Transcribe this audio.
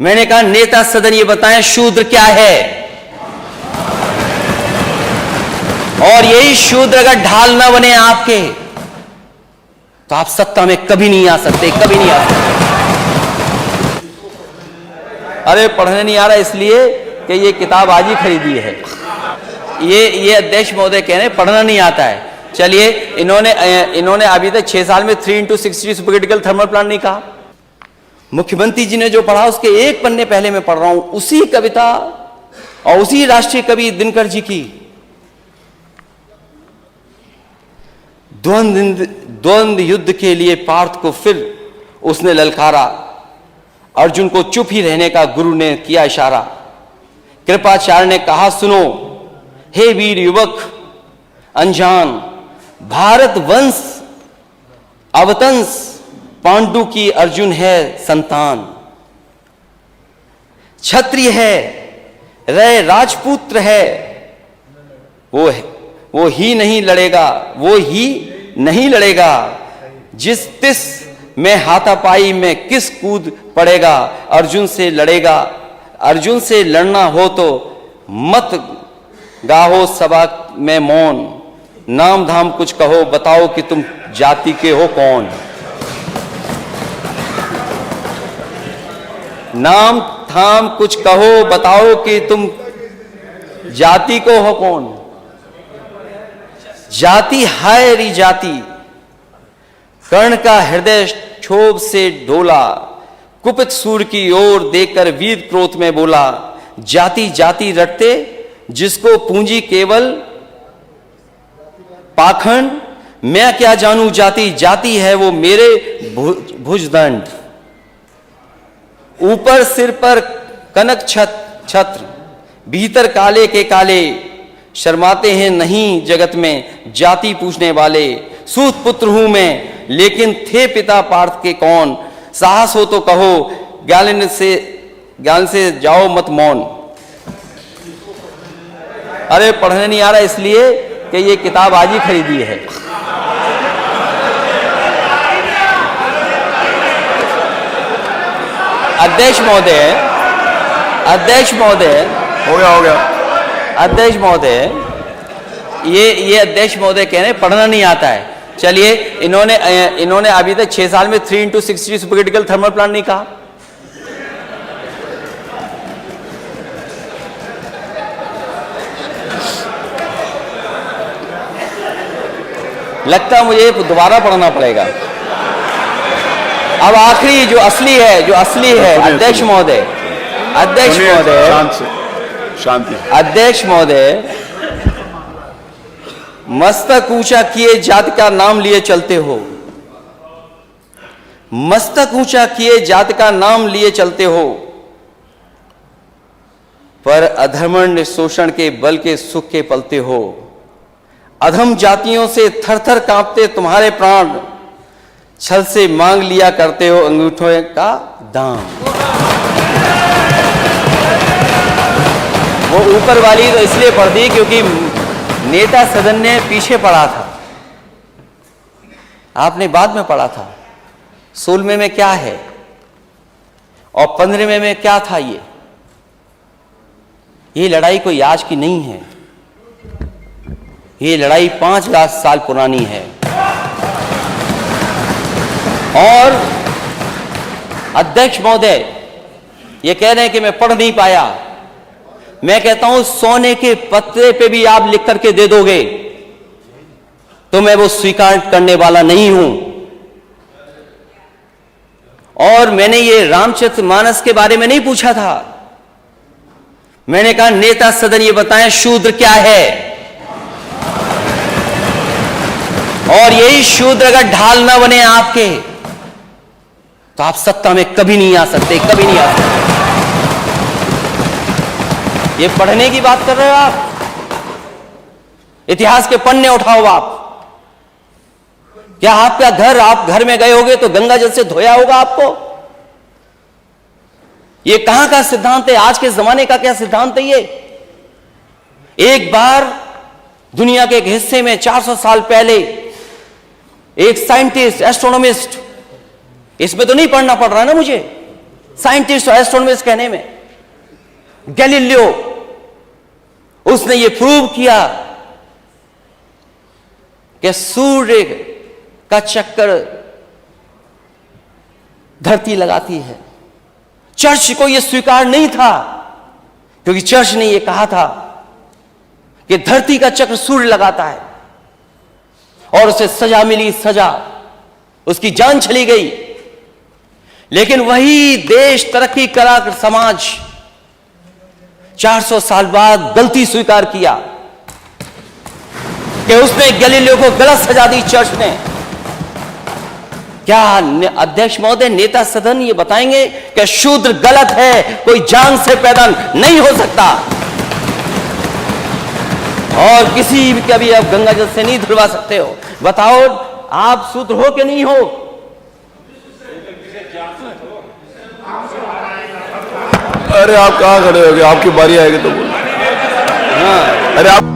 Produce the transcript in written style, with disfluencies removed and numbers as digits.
मैंने कहा नेता सदन ये बताएं शूद्र क्या है, और यही शूद्र अगर ढाल ना बने आपके तो आप सत्ता में कभी नहीं आ सकते, कभी नहीं आ सकते। अरे पढ़ने नहीं आ रहा इसलिए कि ये किताब आज ही खरीदी है। ये अध्यक्ष महोदय कह रहे हैं पढ़ना नहीं आता है। चलिए, इन्होंने अभी तक 6 साल में 3x60 सुपरक्रिटिकल थर्मल प्लांट नहीं कहा। मुख्यमंत्री जी ने जो पढ़ा उसके एक पन्ने पहले मैं पढ़ रहा हूं, उसी कविता और उसी राष्ट्रीय कवि दिनकर जी की। द्वंद्व युद्ध के लिए पार्थ को फिर उसने ललकारा, अर्जुन को चुप ही रहने का गुरु ने किया इशारा। कृपाचार्य ने कहा सुनो हे वीर युवक अनजान, भारत वंश अवतंस पांडु की अर्जुन है संतान। क्षत्रिय है रे राजपुत्र है, वो ही नहीं लड़ेगा, जिस तिस में हाथापाई में किस कूद पड़ेगा। अर्जुन से लड़ना हो तो मत गाहो सभा में मौन, नाम धाम कुछ कहो बताओ कि तुम जाति के हो कौन। नाम धाम कुछ कहो बताओ कि तुम जाति को हो कौन। जाति हाय री जाति, कर्ण का हृदय क्षोभ से डोला, कुपित सूर की ओर देखकर वीर क्रोध में बोला। जाति जाति रटते जिसको पूंजी केवल पाखंड, मैं क्या जानू जाति है वो मेरे भुजदंड। ऊपर सिर पर कनक छत्र, भीतर काले के काले, शर्माते हैं नहीं जगत में जाति पूछने वाले। सूत पुत्र हूं मैं लेकिन थे पिता पार्थ के कौन, साहस हो तो कहो ज्ञान से जाओ मत मौन। अरे पढ़ने नहीं आ रहा इसलिए कि ये किताब आज ही खरीदी है। अध्यक्ष महोदय हो गया। अध्यक्ष महोदय, ये अध्यक्ष महोदय कह रहे हैं पढ़ना नहीं आता है। चलिए, इन्होंने अभी तक 6 साल में 3x60 सुपरक्रिटिकल थर्मल प्लांट नहीं कहा। लगता है मुझे दोबारा पढ़ना पड़ेगा। अब आखिरी जो असली है अध्यक्ष महोदय, शांति। अध्यक्ष महोदय, मस्तक ऊंचा किए जाति का नाम लिए चलते हो, मस्तक ऊंचा किए जाति का नाम लिए चलते हो, पर अधर्मण्य शोषण के बल के सुख के पलते हो। अधम जातियों से थर थर कांपते तुम्हारे प्राण, छल से मांग लिया करते हो अंगूठों का दाम। वो ऊपर वाली तो इसलिए पढ़ दी क्योंकि नेता सदन ने पीछे पढ़ा था, आपने बाद में पढ़ा था। 16वें में क्या है और 15वें में क्या था। ये लड़ाई कोई आज की नहीं है, ये लड़ाई 5 लाख साल पुरानी है। और अध्यक्ष महोदय ये कह रहे हैं कि मैं पढ़ नहीं पाया। मैं कहता हूं सोने के पत्रे पे भी आप लिख करके दे दोगे तो मैं वो स्वीकार करने वाला नहीं हूं। और मैंने ये रामचरितमानस के बारे में नहीं पूछा था, मैंने कहा नेता सदन ये बताएं शूद्र क्या है, और यही शूद्र अगर ढाल ना बने आपके तो आप सत्ता में कभी नहीं आ सकते, कभी नहीं आ सकते। ये पढ़ने की बात कर रहे हो आप, इतिहास के पन्ने उठाओ आप। क्या आपका घर, आप घर में गए होगे तो गंगा जल से धोया होगा आपको? ये कहां का सिद्धांत है, आज के जमाने का क्या सिद्धांत है ये? एक बार दुनिया के एक हिस्से में 400 साल पहले एक साइंटिस्ट, एस्ट्रोनॉमिस्ट, इसमें तो नहीं पढ़ना पड़ रहा ना मुझे, साइंटिस्ट और एस्ट्रोनॉमर्स कहने में। गैलीलियो, उसने ये प्रूव किया कि सूर्य का चक्कर धरती लगाती है। चर्च को यह स्वीकार नहीं था, क्योंकि चर्च ने यह कहा था कि धरती का चक्र सूर्य लगाता है, और उसे सजा मिली, सजा, उसकी जान चली गई। लेकिन वही देश, तरक्की करा समाज 400 साल बाद गलती स्वीकार किया कि उसने गैलीलियो को गलत सजा दी चर्च ने। क्या अध्यक्ष महोदय, नेता सदन ये बताएंगे कि शूद्र गलत है, कोई जान से पैदा नहीं हो सकता, और किसी का भी आप गंगा जल से नहीं धुलवा सकते हो? बताओ, आप शूद्र हो कि नहीं हो? अरे आप कहाँ खड़े हो गए? आपकी बारी आएगी तो बोलो। हाँ। अरे आप